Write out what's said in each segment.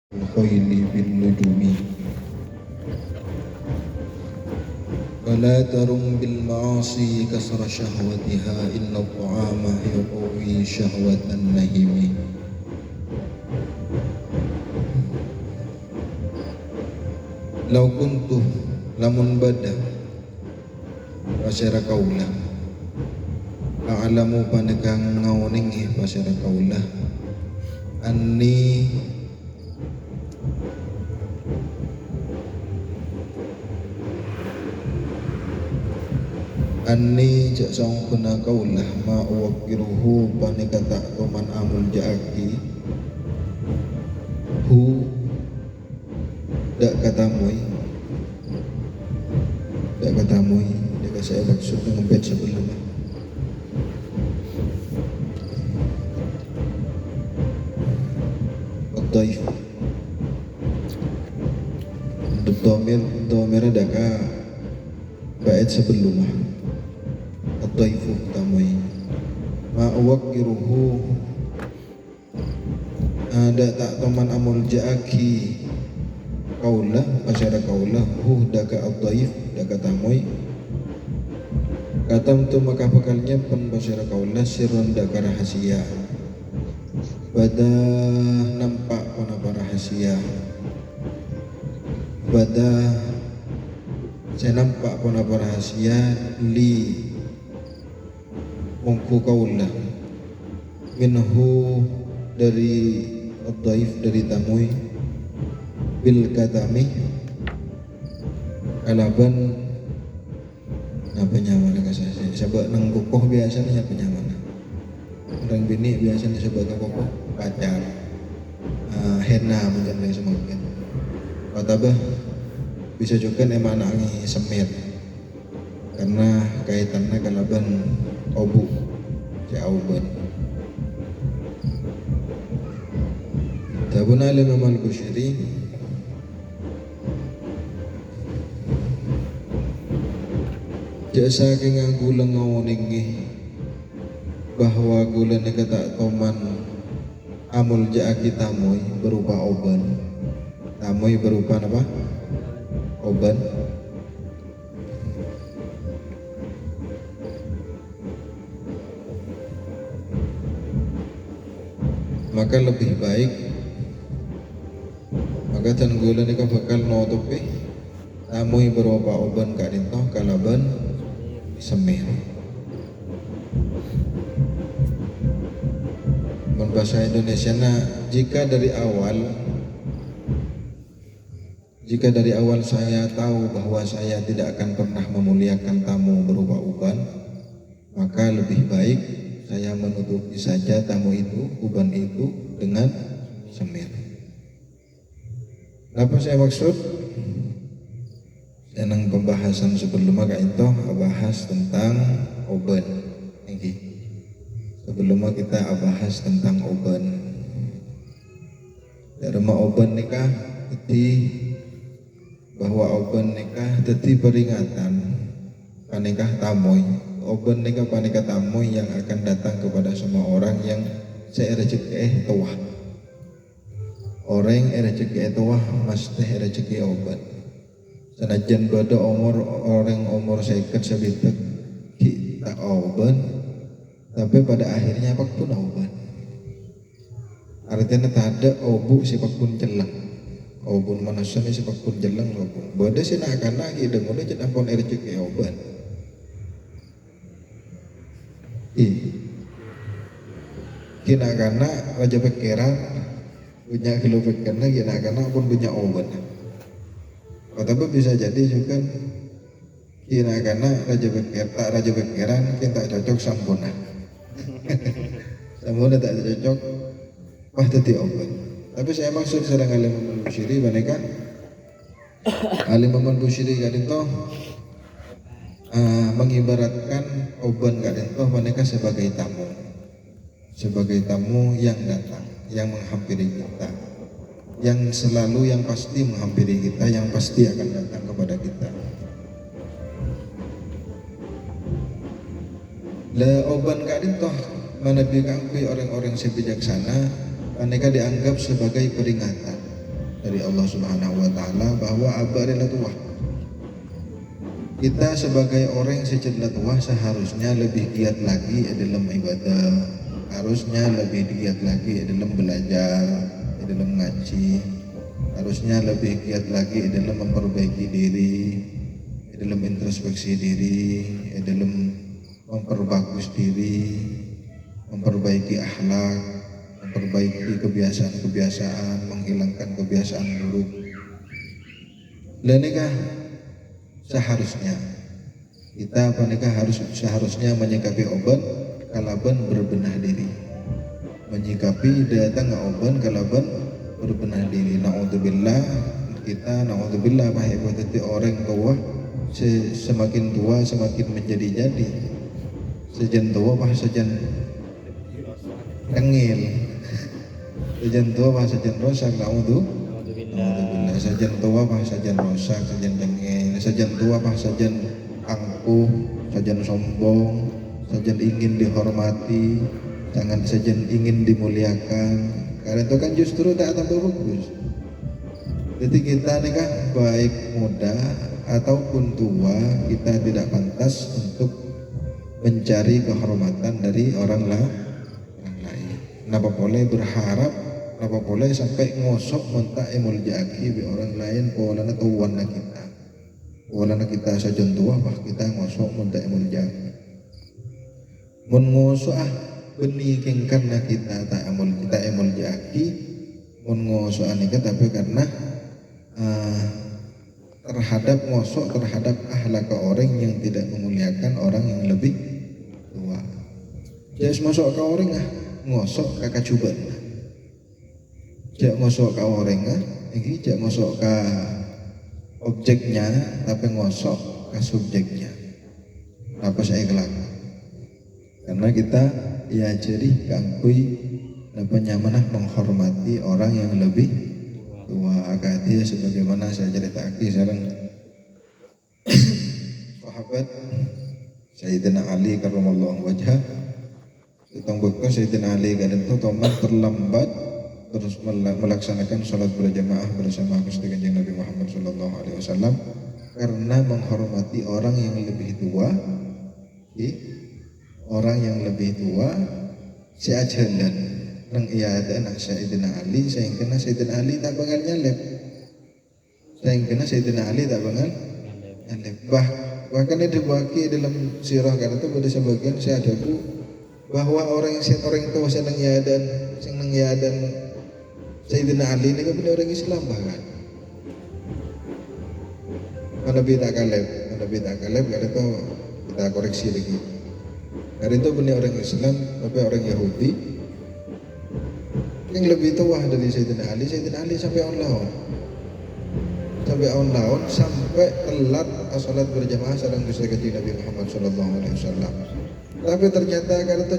الخيل بالنجوم فلا ترم بالمعاصي كسر شهوتها إن الطعام يقوي شهوة النهم. لو كنت lamun bada pasira kaulah a'lamu panekang ngauning pasira kaulah anni jak saung kuna kaulah ma uwakiruhu panekata toman amul jaaki hu dak katamui dia saya maksud dengan bed sebelumnya Ad-Daif Domir daka bait sebelumnya Ad-Daifu tamui ma'uwakiruhu ada tak teman amul ja'aki kaulah masyarakat kaulah hu daka Ad-Daif daka tamui katam tu maka pekalnya pen masyarakat kaulah sirron daka rahasia pada nampak apa rahasia pada saya nampak apa rahasia li mungku kaulah minhu dari Ad-Daif dari tamui bil katami kalaban apa nyaman kasih sebab nang kokoh biasanya apa nyaman orang bini biasanya sebagai kokoh pacar henna menjadi semakin watabah bisa juga emang anaknya semir karena kaitannya kalaban obu jauban tabun alim amal Bushiri jasa keng gulang ngawoningi bahwa gulan kata toman amul jaaki tamoy berupa oban tamoy berupa apa oban maka lebih baik maka tan gulan ka bakal nutupi tamoy berupa oban karinto kalaban semir bahasa Indonesia jika dari awal saya tahu bahwa saya tidak akan pernah memuliakan tamu berupa uban maka lebih baik saya menutupi saja tamu itu uban itu dengan semir. Apa saya maksud? Yang pembahasan sebelumnya kak itu bahas tentang uban ini. Sebelumnya kita bahas tentang oban. Dharma oban nikah jadi bahwa oban nikah jadi peringatan panikah tamoy. Oban nikah panikah tamoy yang akan datang kepada semua orang yang seerejeki tuah. Orang erejeki tuah mesti erejeki oban. Senajan pada orang umur seket sebitek kita oban tapi pada akhirnya pak pun oban artinya tak ada obu sipak pun jelang obun manusia ni sipak pun jelang obu bada sih nak akan lagi dengar dia jadi pun erjeki oban kina kana raja pikiran punya kilo pikiran kina kana pun punya oban tapi bisa jadi juga kina kana raja pikiran kita cocok sampuna sama tak cocok wah tadi obat tapi saya maksud sedang alim amal Bushiri mereka alim amal Bushiri kadang toh mengibaratkan oban kadang toh mereka sebagai tamu yang datang yang menghampiri kita yang selalu yang pasti menghampiri kita yang pasti akan datang kepada kita. La oban kadang toh menepi kangkui orang-orang sebijaksana mereka dianggap sebagai peringatan dari Allah Subhanahu wa taala bahwa aba adalah tua. Kita sebagai orang yang secerdas tua seharusnya lebih giat lagi dalam ibadah, harusnya lebih giat lagi dalam belajar, dalam ngaji, harusnya lebih giat lagi dalam memperbaiki diri, dalam introspeksi diri, dalam memperbagus diri, memperbaiki akhlak, memperbaiki kebiasaan-kebiasaan, menghilangkan kebiasaan buruk. Dan nikah seharusnya kita seharusnya menyikapi oban kalaban berbenah diri, menyikapi datang oban kalaban berbenah diri. Naudzubillah bahayati orang tua semakin tua semakin menjadi-jadi, sejen tua bah sejen tengil, sejen tua bah sejen rosak. Naudzubillah sejen tua bah sejen rosak, sejen tengil, sejen tua bah sejen angkuh, sejen sombong, sejen ingin dihormati, jangan sejen ingin dimuliakan. Karena itu kan justru tak tambah bagus. Jadi kita nikah baik muda ataupun tua, kita tidak pantas untuk mencari kehormatan dari orang lain. Napa boleh berharap, napa boleh sampai ngosok mentak emul jaki bi orang lain polana tuwana kita. Polana kita saja tua bah kita ngosok mentak emul jaki. Mun ngosok benih karena kita tak emul jaki, mun ngosok anika tapi karena terhadap ngosok terhadap akhlak orang yang tidak memuliakan orang yang lebih tua. Jadi ngosok ke orang ngosok kakak cuban. Jak ngosok ke orang ini jak ngosok ke objeknya tapi ngosok ke subjeknya. Apa saya kelak? Karena kita ya jadi kangkui apa nyamanah menghormati orang yang lebih tua. Akadnya sebagaimana saya ceritakan sekarang sahabat Sayyidina Ali karramallahu wajhah tentang bekas Sayyidina Ali kadang itu tomat terlambat terus melaksanakan sholat berjamaah bersama Gusti Kanjeng Nabi Muhammad sallallahu alaihi wasallam karena menghormati orang yang lebih tua. Orang yang lebih tua si ajalan nang iya ada anak Sayyidina Ali sehingga Sayyidina Ali tak bakal nyalep, sehingga Sayyidina Ali tak bakal nyalep. Bahkan ada bagi dalam sirah kan itu pada sebagian saya ada bahwa orang tua senang ya dan Sayyidina Ali ini kan benar orang Islam bahkan mana beda kaleb karena itu kita koreksi lagi. Karena itu benar orang Islam tapi orang Yahudi yang lebih tua dari Sayyidina Ali sampai on laut sampai telat salat berjamaah sareng Gusti Kanjeng Nabi Muhammad sallallahu alaihi wasallam. Tapi ternyata karena itu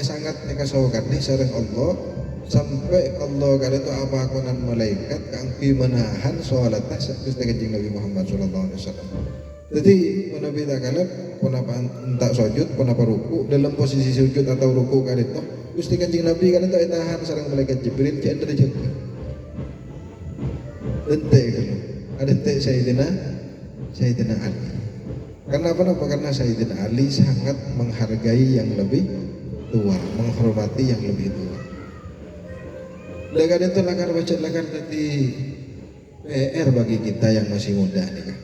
sangat nekasawakan nih sareng Allah sampai Allah karena itu apa akunan malaikat kangpi menahan salat Gusti Kanjeng Nabi Muhammad sallallahu alaihi wasallam. Jadi Nabi tak kalap kenapa tak sujud, kenapa ruku dalam posisi sujud atau ruku kan itu Gusti Kanjeng Nabi kan itu tahan sareng malaikat Jibril ki ender jaga. Dente kalau ada teh Sayyidina Ali. Karena apa? Karena Sayyidina Ali sangat menghargai yang lebih tua, menghormati yang lebih tua. Dengan itu lakar tadi PR bagi kita yang masih muda nih kan.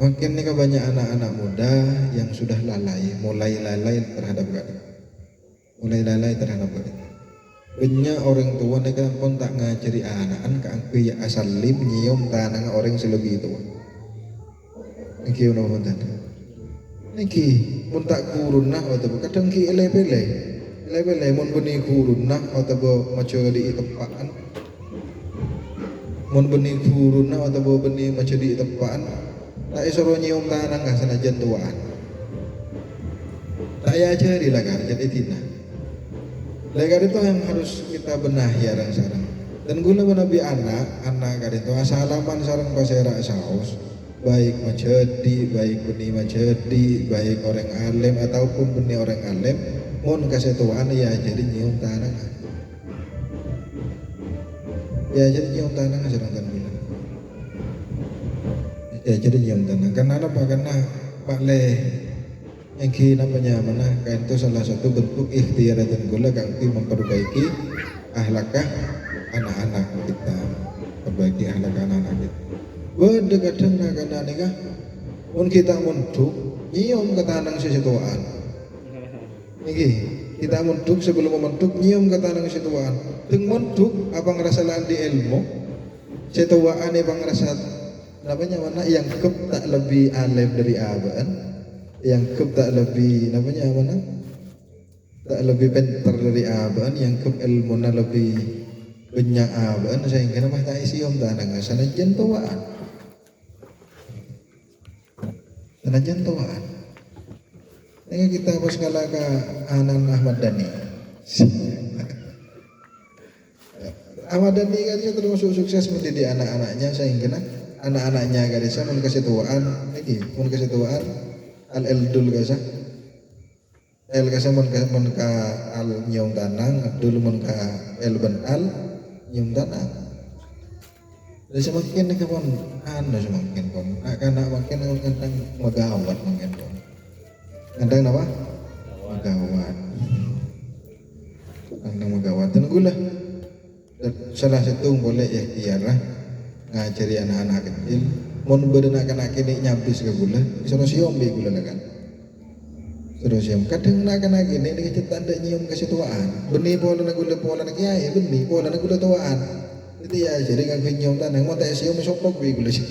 Makin nih banyak anak-anak muda yang sudah mulai lalai terhadap gadis. Banyak orang tua nih kan pun tak ngajari anak-anak keangpi ya asal lim nyium tanah orang selebih tua. Niki ono wonten. Niki mun tak kurunah atau kadang ki ele-ele mun beni kurunah atau maca di tempaan. Mun beni kurunah atau beni maca di tempaan. Tak isoro nyium tanah nggak senajan tuaan. Tak ya ajari lah kan jadi tina. Lagar itu yang harus kita benahi sarang. Dan guna Nabi anak kan itu asalaman sarang pasera saus. Baik majedi, baik beni majedi, baik orang alim ataupun beni orang alim, mun kasih tuan ya jadi nyium tanah. ya jadi nyium tanah sedang bilang ya jadi nyium tanah karena apa karena Pak Le yang namanya mana kan itu salah satu bentuk ikhtiar dan gula kangki memperbaiki ahlakah anak-anak kita, perbaiki ahlak anak-anak kita. Wede kadang nak kena nikah, pun kita muntuk nyium ke tanang sesituan. Niki kita muntuk sebelum memuntuk nyium ke tanang sesituan. Teng muntuk apa ngerasa di ilmu, setuaan apa ngerasa namanya mana yang kep tak lebih alim dari abaan, yang kep tak lebih namanya mana tak lebih pintar dari abaan, yang kep ilmu lebih banyak abaan sehingga nama tak isi om tanang sana jentuaan, sana jentuaan. Ini kita pas kala ke Anan Ahmad Dhani. Ahmad Dhani kan termasuk sukses mendidik anak-anaknya sehingga anak-anaknya gadisnya mun kesetuaan iki mun kesetuaan al eldul gasa el gasa mun ka al nyong tanang abdul mun ka el ben al nyong tanang jadi semakin ke pun anu semakin pun akan makin tentang magawat makin pun tentang apa magawat tentang magawat dan gula salah satu boleh ikhtiar lah ngajari anak-anak kecil mun beureun anak kini nyabis ke gula suruh siom be gula kan suruh siom kadang anak kini dikejet tanda nyium ke situaan benih pola gula pola kiai benih pola gula tuaan itu ya jadi kan nyium tanah mau tak siom soplok be gula sih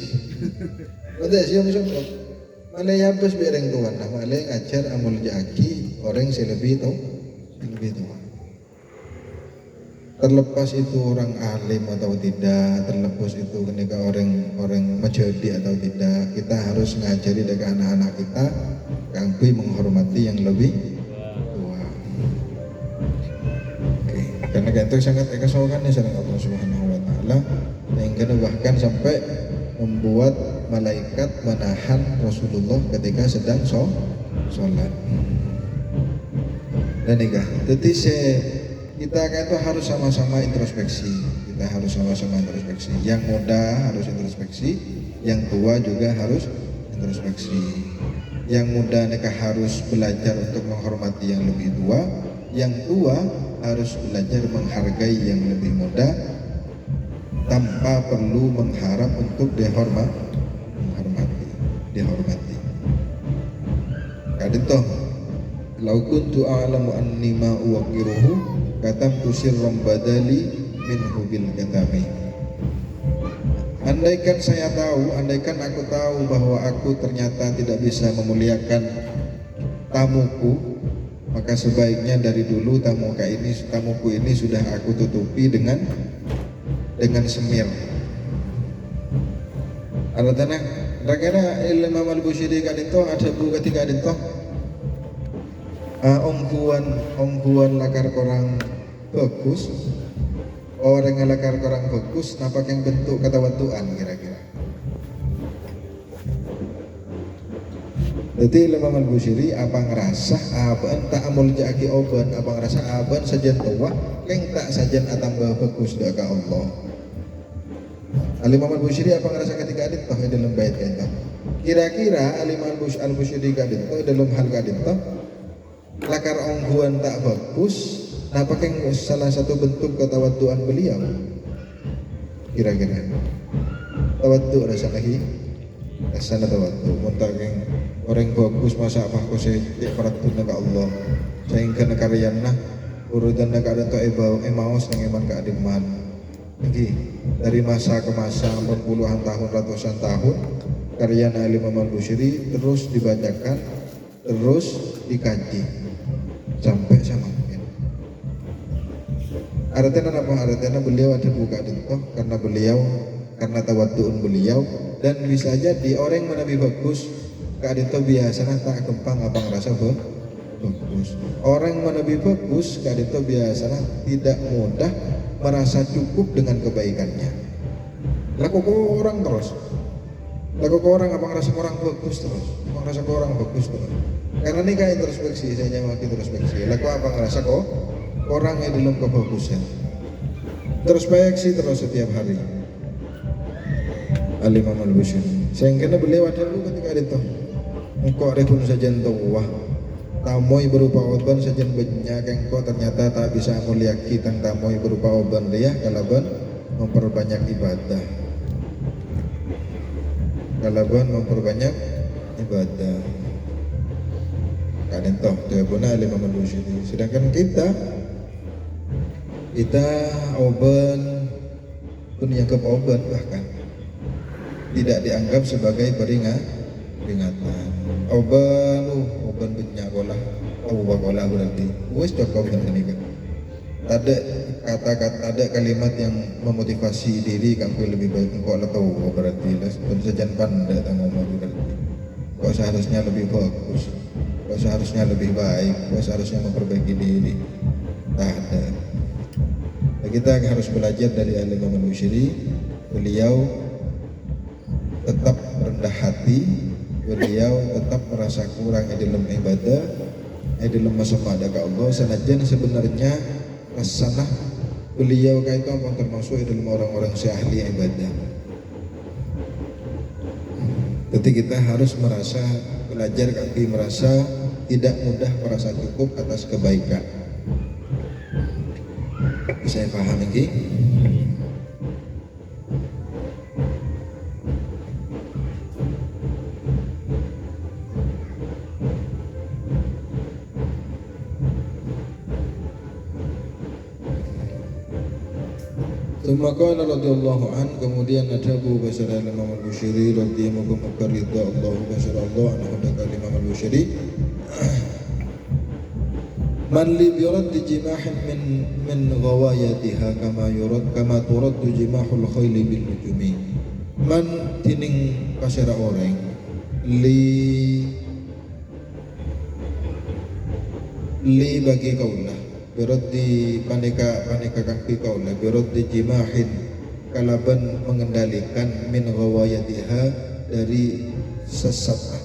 mau tak siom soplok malah nyabis be orang tuan nah malah ngajar amul jaki orang selebih tua terlepas itu orang alim atau tidak, terlepas itu ketika orang majadi atau tidak, kita harus ngajari dari anak-anak kita kangpi menghormati yang lebih tua. Oke. Karena itu sangat ekasokan ya sareng Allah Subhanahu wa taala sehingga bahkan sampai membuat malaikat menahan Rasulullah ketika sedang sholat. Dan nikah. Jadi kita kan itu harus sama-sama introspeksi. Kita harus sama-sama introspeksi. Yang muda harus introspeksi, yang tua juga harus introspeksi. Yang muda mereka harus belajar untuk menghormati yang lebih tua, yang tua harus belajar menghargai yang lebih muda tanpa perlu mengharap untuk dihormati. Kadang toh, lau kuntu a'lamu anni ma uwaqiruhu katam tusirram badali minhu bil katami. Andaikan saya tahu, andaikan aku tahu bahwa aku ternyata tidak bisa memuliakan tamuku, maka sebaiknya dari dulu tamuku ini sudah aku tutupi dengan semir. Ada tanah, kira-kira Imam Al-Bushiri kadito ada bu ketika kadito ongguan lakar korang bagus orang ngelakar korang bagus nampak yang bentuk kata watuan kira-kira. Jadi Imam Al-Bushiri apa ngerasa aban tak amul jaki oban apa ngerasa aban sajen tua keng tak sajen atambah bagus doa Allah. Imam Al-Bushiri apa ngerasa ketika adit toh dalam bait kita. Kira-kira Imam Al-Bushiri kadit toh dalam hal kadit toh lakar ongguan tak bagus, apakah salah satu bentuk ketawaduan beliau? Kira-kira tawadu rasa lagi, rasa tawadu. Muntahkan orang bagus masa apa kau setiap peraturan ke Allah, sehingga nekaryana urutan negara tu emaus nengeman keadiman. Lagi dari masa ke masa puluhan tahun ratusan tahun karya Imam Al-Bushiri terus dibacakan, terus dikaji. Sampai sama mungkin. Artinya apa? Artinya beliau ada buka dintoh karena tawaduun beliau dan bisa jadi orang yang lebih bagus keadintoh biasanya tak kempang apa ngerasa bagus. Orang yang lebih bagus keadintoh biasanya tidak mudah merasa cukup dengan kebaikannya. Laku orang terus. Laku orang apa ngerasa orang bagus terus. Apa ngerasa orang bagus terus. Karena ini kayak introspeksi, saya nyamak introspeksi. Laku apa ngerasa kok orang yang dalam kebagusan. introspeksi terus setiap hari. Al-Imam Al-Busyiri sehingga beliau ada dulu ketika itu engkau rekun sajen wah tamoi berupa oban sajen banyak engkau ternyata tak bisa muliaki tang tamoi berupa oban dia kalaban memperbanyak ibadah, kalaban memperbanyak ibadah kan itu jawabnya Al-Imam Al-Busyiri. Sedangkan kita oban pun yang oban bahkan tidak dianggap sebagai peringatan. Oban banyak golah, golah berarti wes cukup dengan ini. Ada kata-kata, ada kalimat yang memotivasi diri kamu lebih baik engkau tahu berarti lah saja pandai tanggung berarti. Kau seharusnya lebih bagus, kau seharusnya lebih baik, kau seharusnya memperbaiki diri. Tak ada. Kita harus belajar dari Al-Imam Al-Busyiri. Beliau tetap rendah hati, beliau tetap merasa kurang dalam ibadah, dalam masalah ke Allah. Senajan sebenarnya rasanah beliau kayak itu termasuk dalam orang-orang ahli ibadah. Jadi kita harus belajar kaki merasa tidak mudah merasa cukup atas kebaikan. Saya paham lagi. Qala radhiyallahu an, kemudian ada Abu Basar Al-Imam Al-Busyiri radhiyallahu ridha Allah Basar Allah anhu dari Imam Al-Busyiri man li yurad jimahin min ghawayatiha kama turad jimahul khayl bil nujumi. Man tining pasera orang li bagi kaulah berot di paneka kaki kaulah berot di jimahin kalaban mengendalikan min ghawayatiha dari sesatah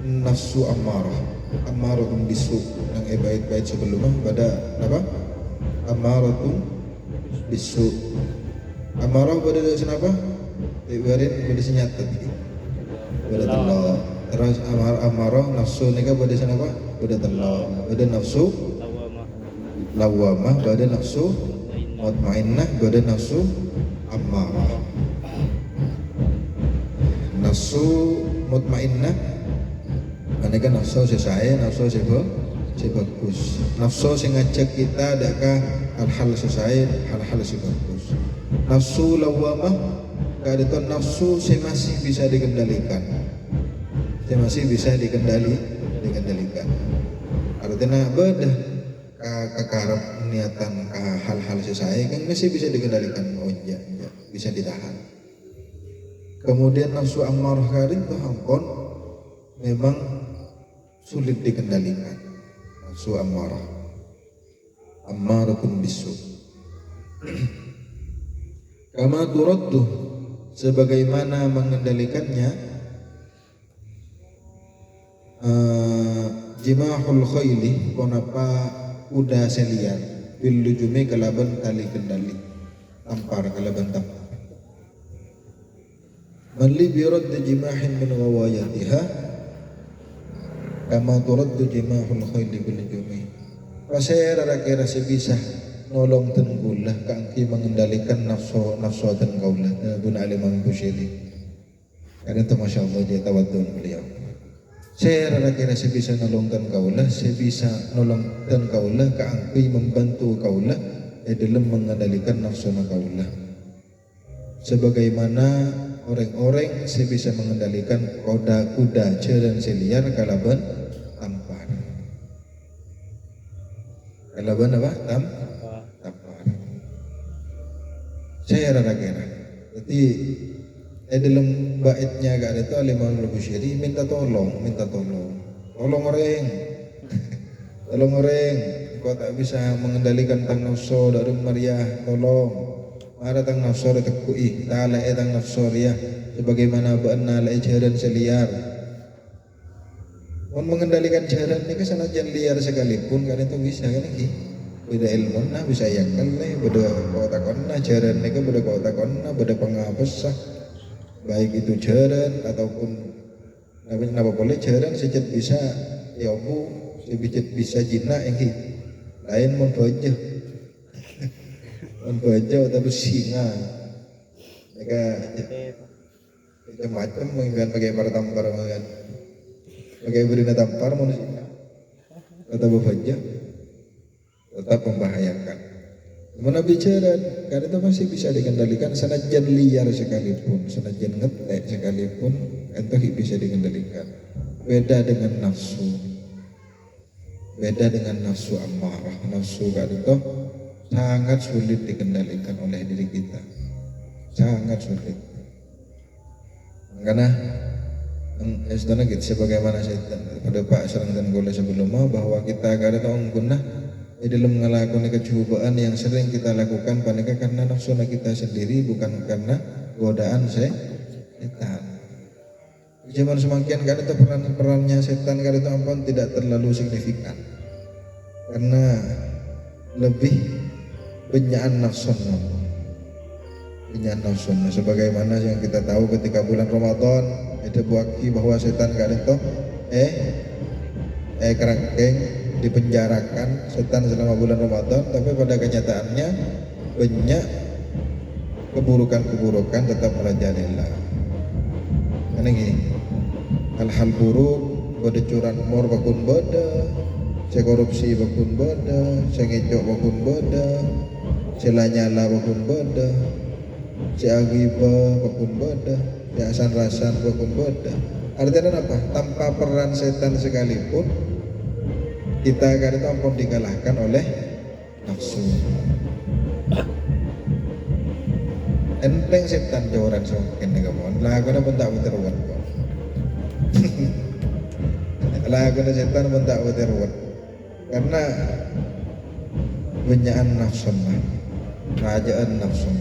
nafsu ammaratun bisu yang bait-bait sebelumnya pada apa? Ammaratun bisu. Amarah pada apa? Ibarat pada senjata pada telur. Terus amarah nafsu nika pada apa? Pada telur. Pada nafsu lawamah, pada nafsu mutmainnah, pada nafsu ammarah. Nafsu mutmainnah manakah nafsu sesuai, nafsu sebagus. Nafsu sing ngajak kita adakah hal-hal sesuai, hal-hal sebagus. Nafsu lawamah kadang nafsu masih bisa dikendalikan. Masih bisa dikendalikan. Artinya bedah kekarep niatan hal-hal sesuai kan masih bisa dikendalikan. Oh iya, bisa ditahan. Kemudian nafsu ammarah kadang tuh ampun memang sulit dikendalikan. Nafsu ammaratun bisu. Kama turaddu, sebagaimana mengendalikannya jimahul khayli konapa kuda seliar bil lujumi kalaban tali kendali tampar kalaban tampar. Man li birad jimahin min ghawayatiha kama turaddu jimahul khayli bil jumi. Pasera kira sebisa nolong tenggulah kangki mengendalikan nafsu tenggulah Ibn Al-Imam Busyiri. Karena itu Masya Allah dia tawadun beliau. Saya kira sebisa nolong tenggulah, sebisa nolong tenggulah kangki membantu kaulah dalam mengendalikan nafsu kaulah. Sebagaimana orang-orang sebisa mengendalikan kuda dan seliar kalaban tampar. Kalaban apa? Tampar. Saya kira. Jadi dalam baitnya gak ada tuh Imam Al-Busyiri minta tolong orang. Tolong orang. Kau tak bisa mengendalikan tang nafsu dari Maria, tolong. Mara tang nafsu tekui, ta'ala tang nafsu ya, sebagaimana ba'anna la jaran seliar. Mengendalikan jaran ini kesanajan liar sekalipun kan itu bisa kan lagi. beda ilmu na bisa yakal nih beda kau takon na jaran nih beda kau takon na beda pengapesah baik itu jaran ataupun napa boleh jaran sejat bisa ya bu sejat bisa jina yang lain mon baja tapi singa mereka macam-macam mungkin pakai tampar mungkin pakai berina tampar manusia atau baja tetap membahayakan. Mana bicara karena itu masih bisa dikendalikan senajan liar sekalipun, senajan ngetek sekalipun itu bisa dikendalikan. Beda dengan nafsu amarah, nafsu kan itu sangat sulit dikendalikan oleh diri kita, sangat sulit. Karena sebenarnya gitu sebagaimana saya pada Pak Serang dan Gula sebelumnya bahwa kita kadang guna di dalam melakukan kecobaan yang sering kita lakukan panika karena nafsu kita sendiri bukan karena godaan setan. Zaman semakin kali itu perannya setan kali itu ampun tidak terlalu signifikan karena lebih penyaan nafsu. Sebagaimana yang kita tahu ketika bulan Ramadan itu buaki bahwa setan kali itu kerangkeng dipenjarakan setan selama bulan Ramadan, tapi pada kenyataannya banyak keburukan tetap merajalela. Karena gini, hal-hal buruk, pada curan mor bakun bada, saya korupsi bakun bada, saya ngecok bakun bada, saya lanyala bakun bada, saya agibah bakun bada, saya asan-rasan bakun bada. Artinya apa? Tanpa peran setan sekalipun kita akan itu ampun dikalahkan oleh nafsu. Enteng setan jawaran semakin kamu. Lakukan pun tak berteruan. Lakukan setan pun tak berteruan. Karena benyaan nafsu, rajaan nafsu.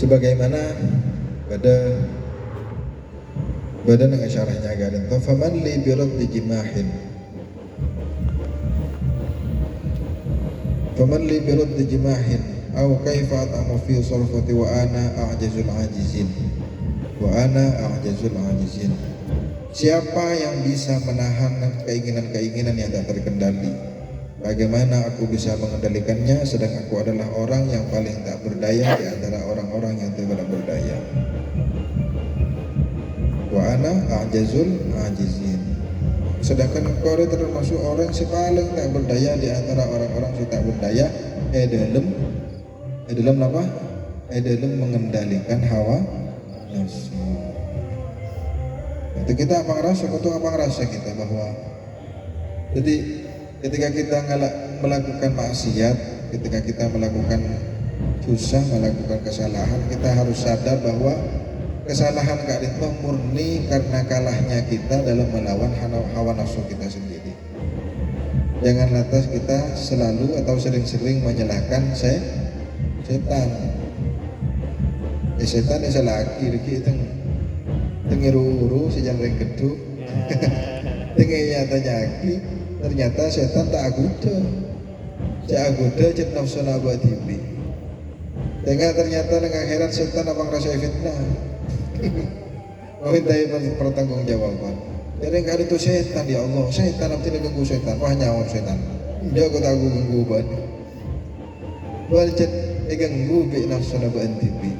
Sebagaimana pada badan yang syarahnya garin faman li biraddi jimahin au kaifa at'amu fi sarfati wa ana a'jazul ajizin. Siapa yang bisa menahan keinginan-keinginan yang tak terkendali? Bagaimana aku bisa mengendalikannya sedang aku adalah orang yang paling tak berdaya di antara orang-orang yang tidak berdaya. Wa ana a'jazul ajizin. Sedangkan engkau termasuk orang yang paling tak berdaya di antara orang-orang yang tak berdaya dalam apa? Dalam mengendalikan hawa nafsu. Itu kita apa ngerasa kita bahwa jadi ketika kita melakukan maksiat, ketika kita melakukan melakukan kesalahan, kita harus sadar bahwa kesalahan itu murni karena kalahnya kita dalam melawan hawa nafsu kita sendiri. Jangan lantas kita selalu atau sering-sering menyalahkan setan. Setan salah kiri itu tengiru sejan ring gedung. Ternyata setan tak aguda cek nafsu nabwa tibi. Ternyata dengan akhirat setan apa ngerasa fitnah. Memintai pertanggungjawaban. Jadi kali itu setan ya Allah, setan nanti ganggu setan, wah nyawa setan. Dia aku tak ganggu ban. Wajet ganggu bi nafsu nabwa tibi.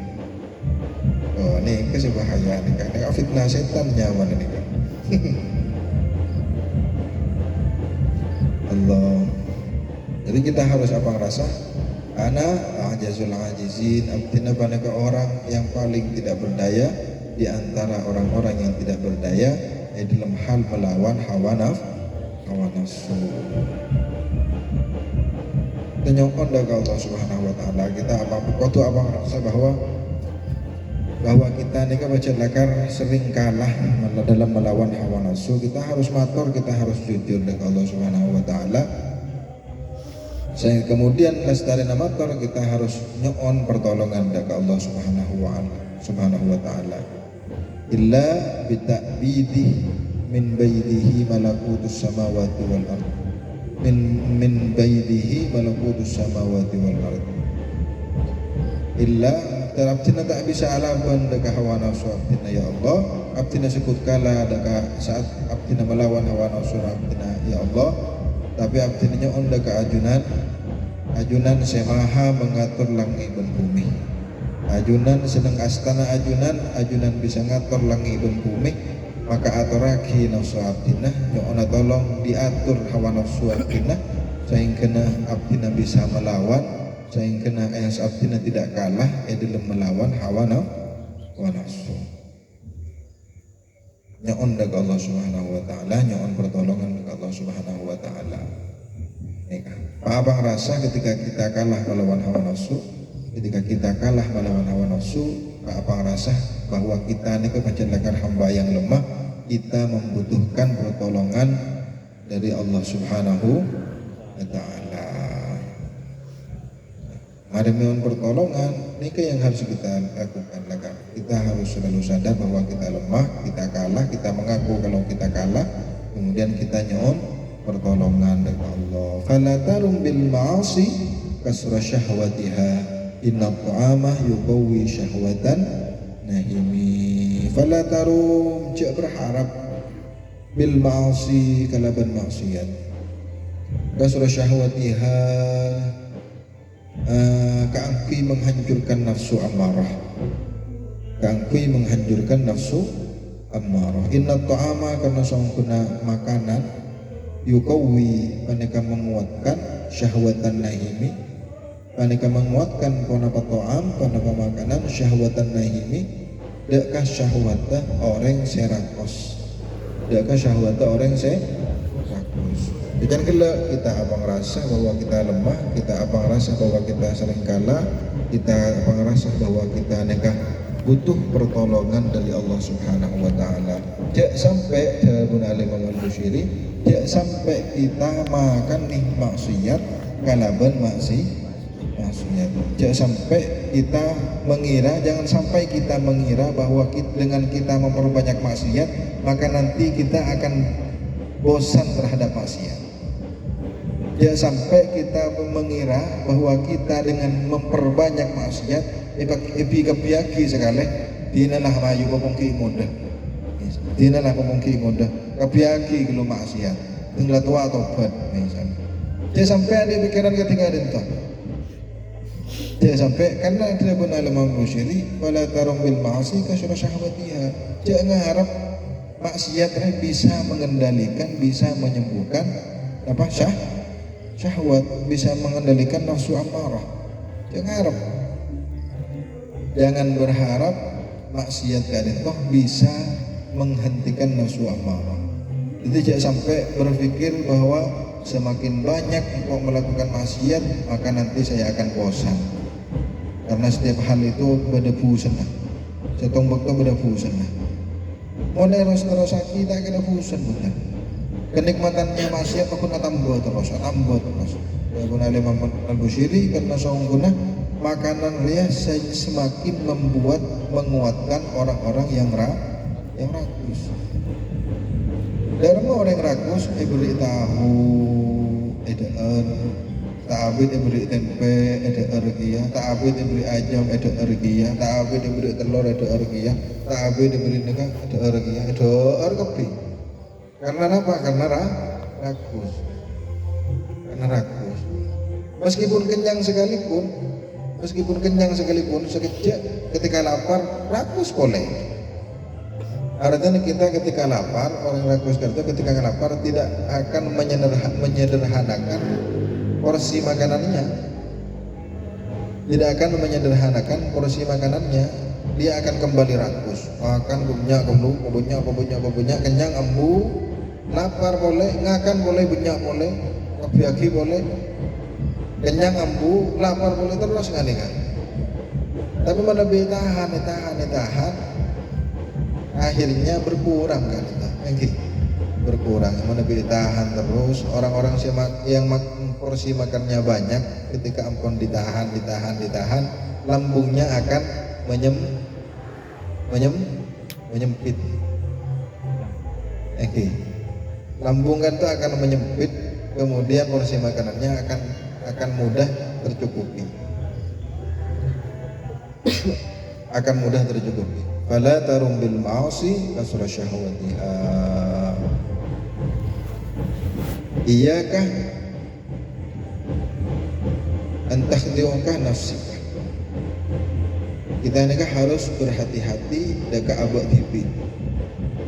Oh ini kesebahayaan nih kan, fitnah setan nyawa ini kan. Allah. Jadi kita harus apa ngerasa? Ana a'jazul ajizin, artinya banyak orang yang paling tidak berdaya di antara orang-orang yang tidak berdaya dalam hal melawan hawa nafsu. Tenyongkon dari Allah Subhanahu wa taala kita apa ngerasa bahwa kita ini kan baca sering kalah dalam melawan hawa nafsu. Kita harus matur, kita harus jujur dengan Allah Subhanahu wa taala Saya kemudian lestari namator kita harus nyoon pertolongan dari Allah Subhanahu wa taala. Illa bita'bidi min baidihi malakutus samawati wal ard. Min baidihi malakutus samawati wal ard. Illa terabtina tak bisa alaban deka hawa nafsu abdina ya Allah. Abdina sekut kala deka saat abdina melawan hawa nafsu abdina ya Allah. Tapi abdina nyoon deka ajunan semaha mengatur langit dan bumi. Ajunan seneng astana ajunan bisa ngatur langit dan bumi. Maka aturaki nafsu abdina nyoona tolong diatur hawa nafsu abdina sehingga abdina bisa melawan, sehingga ayas abdina tidak kalah dalam melawan hawa nafsu. Nyoon dari Allah Subhanahu wa taala, nyoon pertolongan dari Allah Subhanahu wa taala. Apa rasa ketika kita kalah melawan hawa nafsu, ketika kita kalah melawan hawa nafsu, apa rasa bahwa kita ini kepencendakan hamba yang lemah, kita membutuhkan pertolongan dari Allah Subhanahu wa taala. Ada mohon pertolongan, ini yang harus kita lakukan. Kita harus selalu sadar bahwa kita lemah, kita kalah, kita mengaku kalau kita kalah, kemudian kita nyoon pertolongan dari Allah. Fala tarum bil ma'asi kasra syahwatiha inna ta'amah yuqawwi syahwatan nahimi. Fala tarum, cek berharap bil ma'asi kalaban maksiat kasra syahwatiha keangkui menghancurkan nafsu amarah, keangkui menghancurkan nafsu amarah. Inna ta'ama karena sangkuna makanan yukawi paneka menguatkan syahwatan nahimi, paneka menguatkan panapa ta'am panapa makanan syahwatan nahimi, dekkah syahwata orang serakos, dekkah syahwata orang serakos. Jangan kelak kita abang rasa bahwa kita lemah, kita abang rasa bahwa kita sering kalah, kita abang rasa bahwa kita nekah butuh pertolongan dari Allah Subhanahu wa taala. Jak sampai Ibnu Imam Al-Bushiri, jak sampai kita makan nih maksiat kalaban maksiat. Jak sampai kita mengira, jangan sampai kita mengira bahwa dengan kita memperbanyak maksiat maka nanti kita akan bosan terhadap maksiat. Jangan sampai kita mengira bahwa kita dengan memperbanyak maksiat kepiaki sekali dinalah mayu pemungki mudah, dinalah pemungki mudah kepiaki kalau maksiat tinggal tua tobat misalnya. Jangan sampai ada pikiran ketika ada itu. Jangan sampai karena dia benar Imam Bushiri wala tarum bil ma'asi kasra syahwatiha. Jangan harap maksiat bisa mengendalikan, bisa menyembuhkan apa syahwat, bisa mengendalikan nafsu amarah. Jangan berharap maksiat kalian toh bisa menghentikan nafsu amarah. Jadi jangan sampai berpikir bahwa semakin banyak engkau melakukan maksiat maka nanti saya akan bosan. Karena setiap hal itu berdebu senang. Setong bekto berdebu senang. Mulai terus kita kena bosan benar. Kenikmatannya maksiat aku tambah terus. Ya guna Imam Al-Bushiri karena sesungguhnya makanan rias semakin menguatkan orang-orang yang rakus. Dalam orang rakus beri tahu, edaan, ta'abid beri tempe, edaan regia, ta'abid beri ayam, edaan regia, ta'abid beri telur, edaan regia, ta'abid beri negah, edaan regia, edaan kepi. Karena apa? Karena rakus. Meskipun kenyang sekalipun, sekejap ketika lapar rakus boleh. Artinya kita ketika lapar, orang rakus ketika lapar tidak akan menyederhanakan porsi makanannya. Tidak akan menyederhanakan porsi makanannya. Dia akan kembali rakus. Makan banyak, kenyang ambu. Lapar boleh, ngakan boleh, banyak boleh, kebiaki boleh, kenyang ambu, lapar boleh terus kali kan. Tapi mana tahan, akhirnya berkurang kan kita, berkurang. Mana tahan terus orang-orang yang porsi makannya banyak, ketika ampun ditahan, lambungnya akan menyempit. Oke. Lambung kan itu akan menyempit, kemudian porsi makanannya akan mudah tercukupi. Akan mudah tercukupi. Fala tarum bil ma'asi kasra syahwatiha. Iyakah antakhdi'uka nafsika. Kita ini kan harus berhati-hati dekat abad tipi,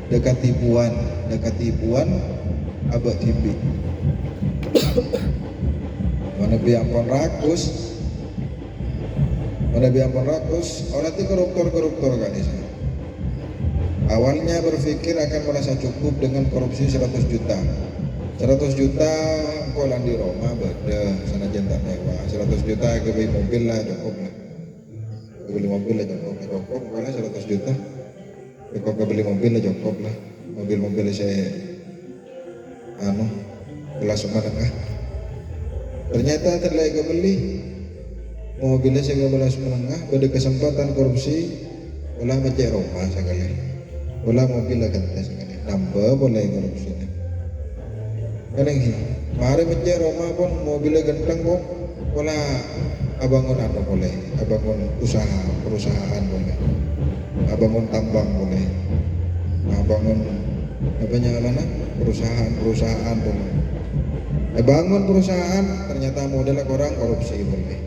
dekat tipuan abad tipi. Mana biampun rakus, orang itu koruptor kan di sana. Awalnya berpikir akan merasa cukup dengan korupsi 100 juta. 100 juta kok di Roma beda sana jentak mewah. 100 juta ke beli mobil lah cukup lah. Beli mobil lah cukup lah 100 juta. Kok ke beli mobil lah cukup lah. Mobil saya kelas menengah. Ternyata terlalu ke beli mobilnya saya kelas menengah, pada kesempatan korupsi bola macet Roma sekali. Bola mobil lah kata sekali. Nambah boleh korupsinya. Kadang sih, mari macet Roma pun mobilnya ganteng pun, pola abangun boleh, abangun perusahaan boleh, abangun tambang boleh, abangun perusahaan boleh. Bangun perusahaan ternyata modelnya orang korupsi boleh.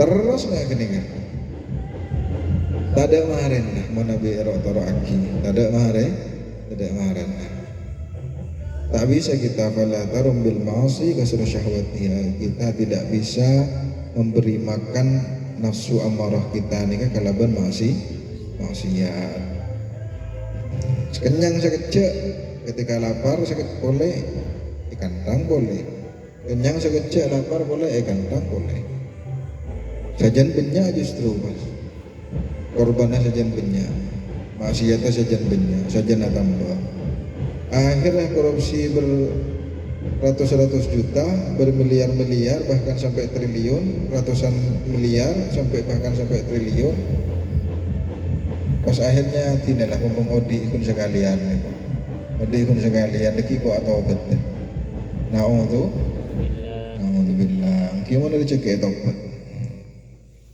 Terus nggak gini kan? Tada kemarin lah, mana biar toro aki. Tada kemarin lah. Tak bisa kita fala tarum bil ma'asi kasra syahwatiha. Kita tidak bisa memberi makan nafsu amarah kita ni kan kalaban maksiat. Sekenyang sekecek, ketika lapar sekecek boleh, ikan tang boleh. Kenyang sekecek lapar boleh, ikan tang boleh. Sajan benya justru mas. Korbannya sajan benya, maksiatnya sajan benya, sajan tambah. Akhirnya korupsi beratus-ratus juta, bermiliar-miliar, bahkan sampai triliun, ratusan miliar, bahkan sampai triliun. Pas akhirnya tidaklah ngomong odi ikun sekalian, deki kok atau betul. Na'udzubillah. Gimana dicek tobat?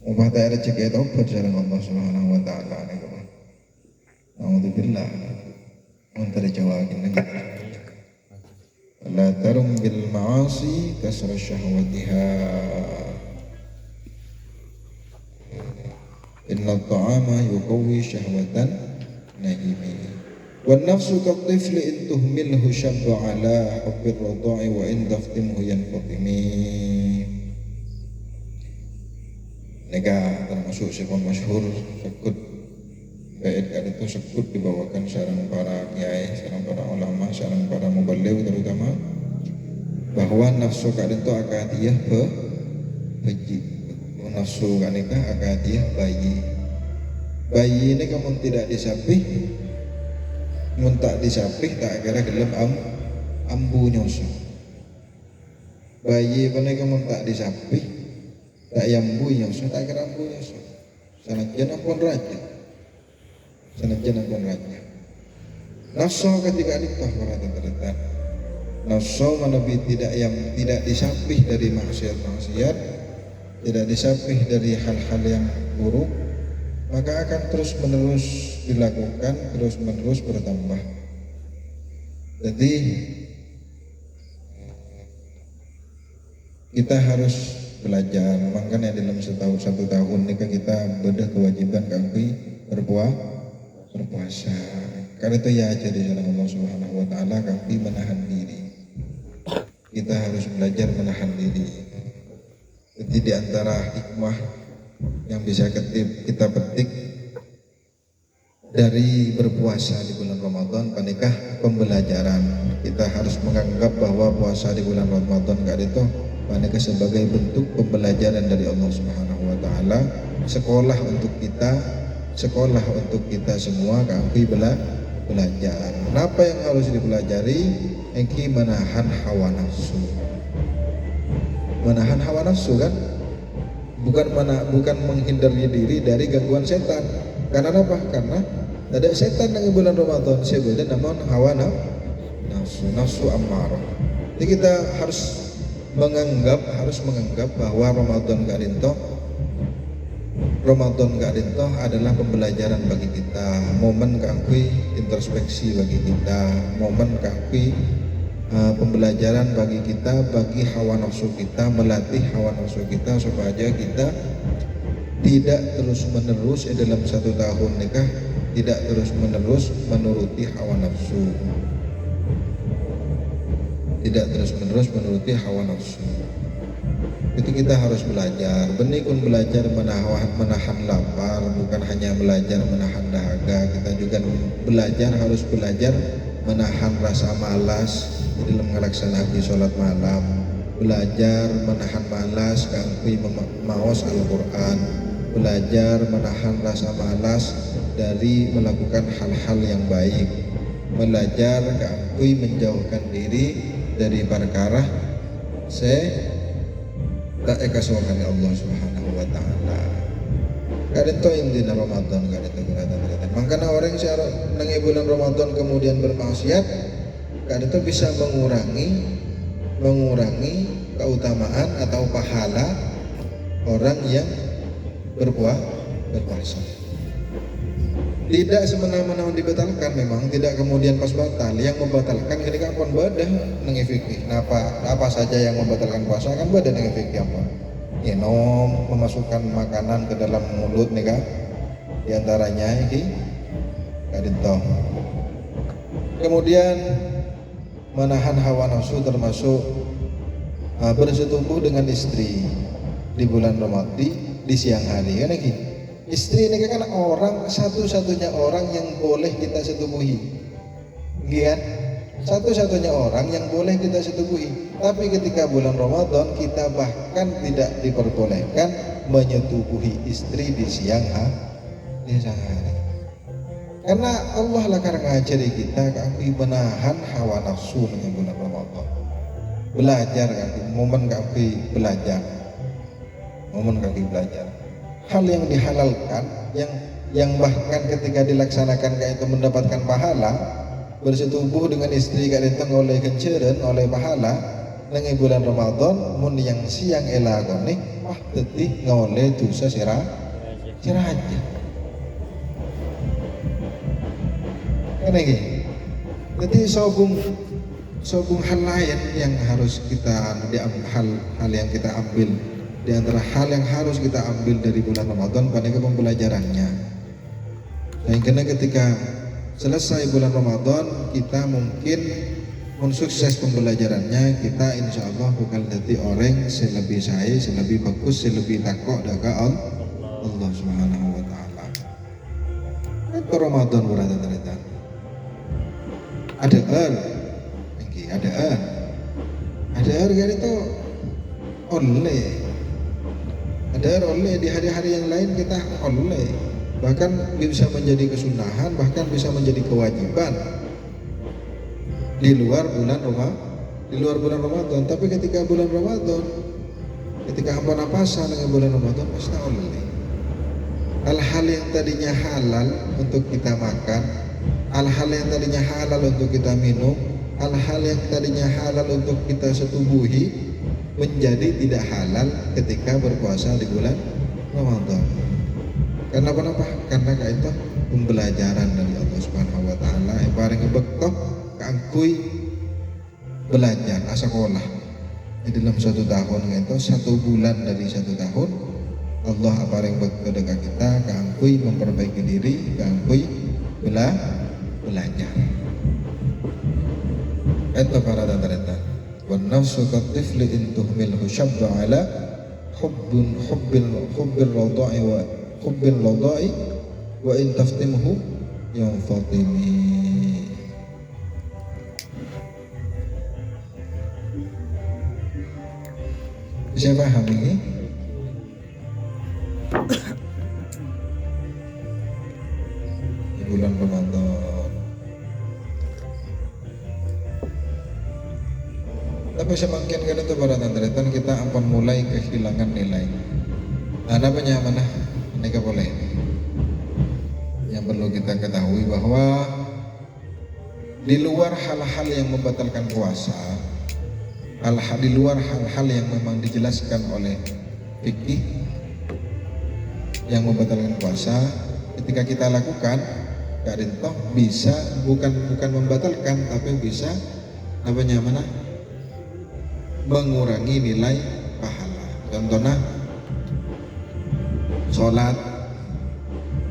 Ubah tak ada cek tobat sareng Allah Subhanahu wa taala niku. Na'udzubillah. Antara jawakin lagi. La tarum bil ma'asi kasra syahwatiha. Inna ta'ama yuqawwi syahwatan na'imi. Wan nafsu katifli in tuhmilhu syabba ala hubbir radha'i wa in taftimhu yanfatimi. Nega termasuk sebuah masyhur sekut bait kan itu sekut dibawakan sareng para kiai, sareng para ulama, sareng para muballigh terutama bahwa nafsu kan itu akadiyah beji. Nafsu kan itu akadiyah bayi ini kamu tidak disapih, mun tak disapih tak kira gelem ambu nyoso. Bayi ini kamu tak disapih, tak yambu nyoso, tak kira ambu nyoso. Sanajan ampun raja. Nafsu ketika nikah para terdekat. Nafsu menabi tidak disapih dari maksiat, tidak disapih dari hal-hal yang buruk, maka akan terus menerus dilakukan, terus menerus bertambah. Jadi kita harus belajar, makanya dalam satu tahun ini kita bedah kewajiban kami berpuasa. Karena itu ya jadi jalan Allah Subhanahu wa taala kami menahan diri. Kita harus belajar menahan diri. Jadi di antara hikmah yang bisa kita petik dari berpuasa di bulan Ramadan, panikah pembelajaran. Kita harus menganggap bahwa puasa di bulan Ramadan itu panikah sebagai bentuk pembelajaran dari Allah Subhanahu wa taala, sekolah untuk kita semua kami belajar. Apa yang harus dipelajari? Engki menahan hawa nafsu. menahan hawa nafsu kan, bukan menghindari diri dari gangguan setan. Karena apa? Karena ada setan di bulan Ramadan sebenarnya namun hawa nafsu ammarah. Jadi kita harus menganggap bahwa Ramadan gak rintoh adalah pembelajaran bagi kita, momen kangkui introspeksi bagi kita, momen kangkui pembelajaran bagi kita, bagi hawa nafsu kita, melatih hawa nafsu kita supaya kita tidak terus menerus dalam 1 tahun nikah tidak terus menerus menuruti hawa nafsu, Itu kita harus belajar. Benih pun belajar menahan lapar, bukan hanya belajar menahan dahaga. Kita juga harus belajar menahan rasa malas di dalam melaksanakan sholat malam. Belajar menahan malas kangkui maos Al-Quran. Belajar menahan rasa malas dari melakukan hal-hal yang baik. Belajar kangkui menjauhkan diri dari perkara tak ekaswakan Allah Subhanahu wa taala. Kadang to intina Ramadan kadang. Makanya orang yang nang bulan Ramadan kemudian bermaksiat, kadang to bisa mengurangi keutamaan atau pahala orang yang berpuasa. Tidak semena-mena dibatalkan, memang tidak kemudian pas batal. Yang membatalkan ketika pun badah nang fikih. Apa saja yang membatalkan puasa kan badah nang fikih apa? Minum, memasukkan makanan ke dalam mulut nih kan. Di antaranya iki kadito. Kemudian menahan hawa nafsu termasuk bersetubuh dengan istri di bulan Ramadan di siang hari kan iki. Istri ini kan satu-satunya orang yang boleh kita setubuhi, kan? Satu-satunya orang yang boleh kita setubuhi. Tapi ketika bulan Ramadan kita bahkan tidak diperbolehkan menyetubuhi istri di siang hari. Karena Allah lah ngajari kita kami menahan hawa nafsu dengan bulan Ramadan. Belajar kami, momen kami belajar. Hal yang dihalalkan, yang bahkan ketika dilaksanakan kayak itu mendapatkan pahala, bersetubuh dengan istri kayak itu oleh kenceren, oleh pahala, nang bulan Ramadan, mun yang siang elagone, wah tetih ngoleh dosa siraja. Karena gini, jadi sobung hal lain yang harus kita hal yang kita ambil. Di antara hal yang harus kita ambil dari bulan Ramadan pada pembelajarannya. Sehingga ketika selesai bulan Ramadan kita mungkin mensukses pembelajarannya, kita insya Allah bukan jadi orang selebih bagus, selebih takwa daga Allah Subhanahu wa taala. Itu Ramadan berada ternyata. Ada kan itu oleh di hari-hari yang lain kita oleh, bahkan bisa menjadi kesunahan, bahkan bisa menjadi kewajiban di luar bulan Ramadan. Tapi ketika bulan Ramadan, ketika hamba napasan dengan bulan Ramadan pasti oleh hal-hal yang tadinya halal untuk kita makan, hal-hal yang tadinya halal untuk kita minum, hal-hal yang tadinya halal untuk kita setubuhi menjadi tidak halal ketika berpuasa di bulan Ramadan. Karena apa? Karena itu pembelajaran dari Allah Subhanahu wa taala yang bareng bekto kangkui belajar sekolah. Di dalam 1 tahun itu 1 bulan dari 1 tahun Allah bareng bekto dekat kita kangkui memperbaiki diri, kangkui belajar. Itu para tanda-tanda. Wan nafsu katifli in tuhmilhu syabba ala hubbil radai wa in taftimhu yanfatimi. Bisa paham ini? Di bulan Ramadan. Tapi semakin kan itu para tantretan kita akan mulai kehilangan nilai. Ada mana mereka boleh. Yang perlu kita ketahui bahwa di luar hal-hal yang membatalkan puasa, di luar hal-hal yang memang dijelaskan oleh fikih yang membatalkan puasa, ketika kita lakukan, toh bisa bukan membatalkan, tapi bisa mengurangi nilai pahala. Contohnya sholat,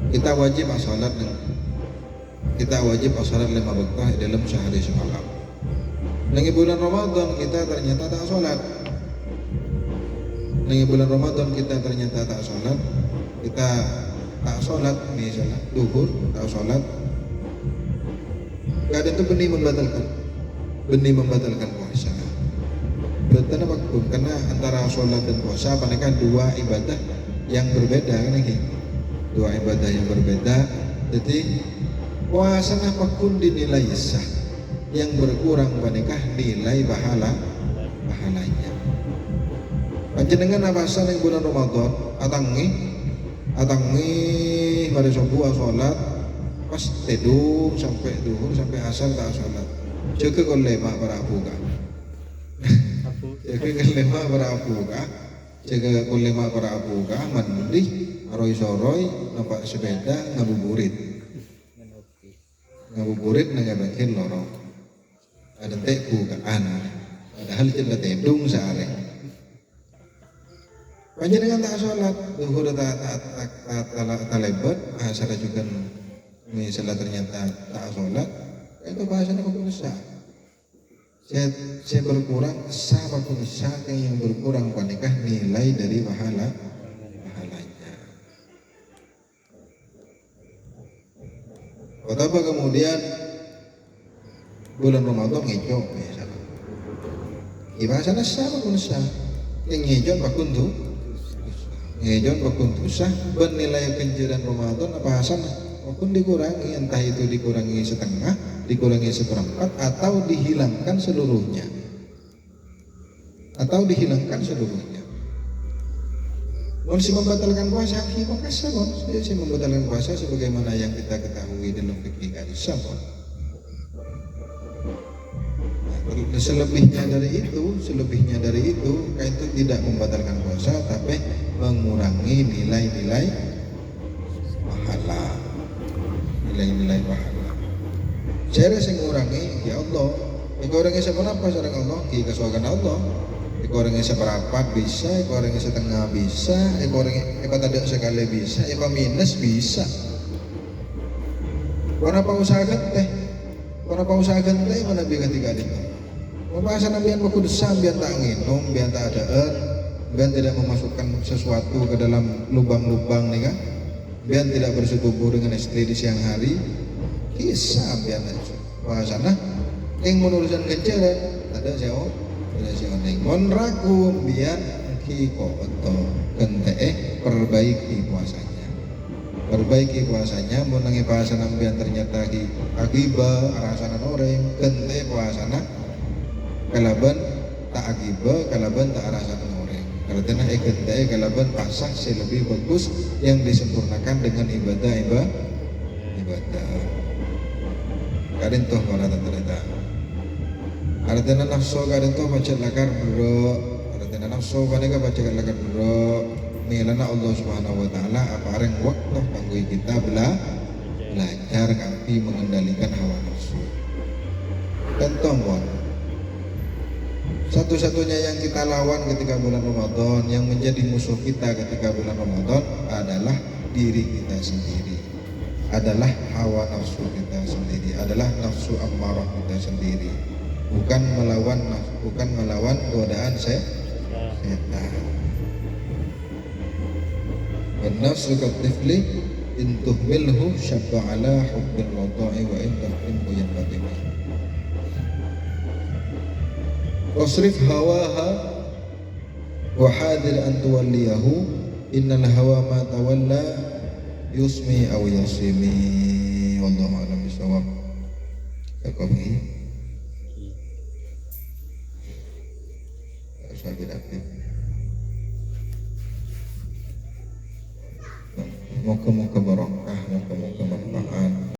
kita wajib sholat 5 waktu dalam sehari semalam. Di bulan Ramadan kita ternyata tak sholat. Kita tak sholat misalnya duhur, tak sholat. Kadang itu benih membatalkan puasa. Berarti apa? Karena antara sholat dan puasa mereka dua ibadah yang berbeda kan ini. Dua ibadah yang berbeda. Jadi puasa apapun dinilai sah, yang berkurang menikah nilai pahalanya. Panjenengan apasan yang bulan Ramadan atangi pada subuh sholat pas tedung sampai duhur sampai asar tak sholat. Jaga kolema para abuka. Jaga kolema para abuka mandi aroi nampak sepeda ngabuburit nagabakin lorong. Ada tek bukaan. Padahal tidak tedung sehari. Panjenengan tak sholat, duhur tak lebat, asar juga misalnya ternyata tak sholat, itu bahasanya pemirsa. Saya berkurang, sama pemirsa yang berkurang panikah nilai dari pahalanya. Betapa kemudian bulan Ramadan ngejo misalnya. Bahasanya sama pemirsa, yang ngejo bakuntu sah bernilai penjualan Ramadan apa hasan walaupun dikurangi, entah itu dikurangi setengah, dikurangi seperempat atau dihilangkan seluruhnya. Masih membatalkan puasa, masih membatalkan puasa sebagaimana yang kita ketahui dalam fikih hadis. Selebihnya dari itu itu tidak membatalkan puasa tapi mengurangi nilai-nilai pahala. Saya rasa mengurangi ya Allah. Orangnya seberapa sareng Allah? Kesukaan Allah. Orangnya seberapa bisa, orangnya setengah bisa, orangnya tidak sekali bisa, minus bisa. Kenapa usahakan teh mana biar ketiga itu. Pembahasan biar baku desam, biar tak nginum, biar tak adaan, biar tidak memasukkan sesuatu ke dalam lubang-lubang nih kan, biar tidak bersetubuh dengan istri di siang hari, kisah biar bahasana yang menulisan kecil ada siapa neng monrakum biar kiko atau kente perbaiki puasanya menangi bahasana biar ternyata akibat rasana noreng kente puasana kalaban tak akibat kalaban tak rasana noreng karena kente kalaban pasah lebih bagus yang disempurnakan dengan ibadah kadin toh para ternyata artinya nafsu kadin toh baca lakar bro artinya nafsu kadin baca lakar bro milana Allah Subhanahu wa taala apa areng waktu panggui kita belajar kanti mengendalikan hawa nafsu. Contoh satu-satunya yang kita lawan ketika bulan Ramadan, yang menjadi musuh kita ketika bulan Ramadan adalah diri kita sendiri, adalah hawa nafsu kita sendiri, adalah nafsu ammarah kita sendiri, bukan melawan godaan setan. Nafsu katifli in tuhmilhu syabba ala hubbil wada'i wa in tahrimhu yanfatimi. Wasrif hawaha wa hadir an tuwalliyahu innal hawa ma tawalla yusmi aw yasimi wallahu a'lam bishawab.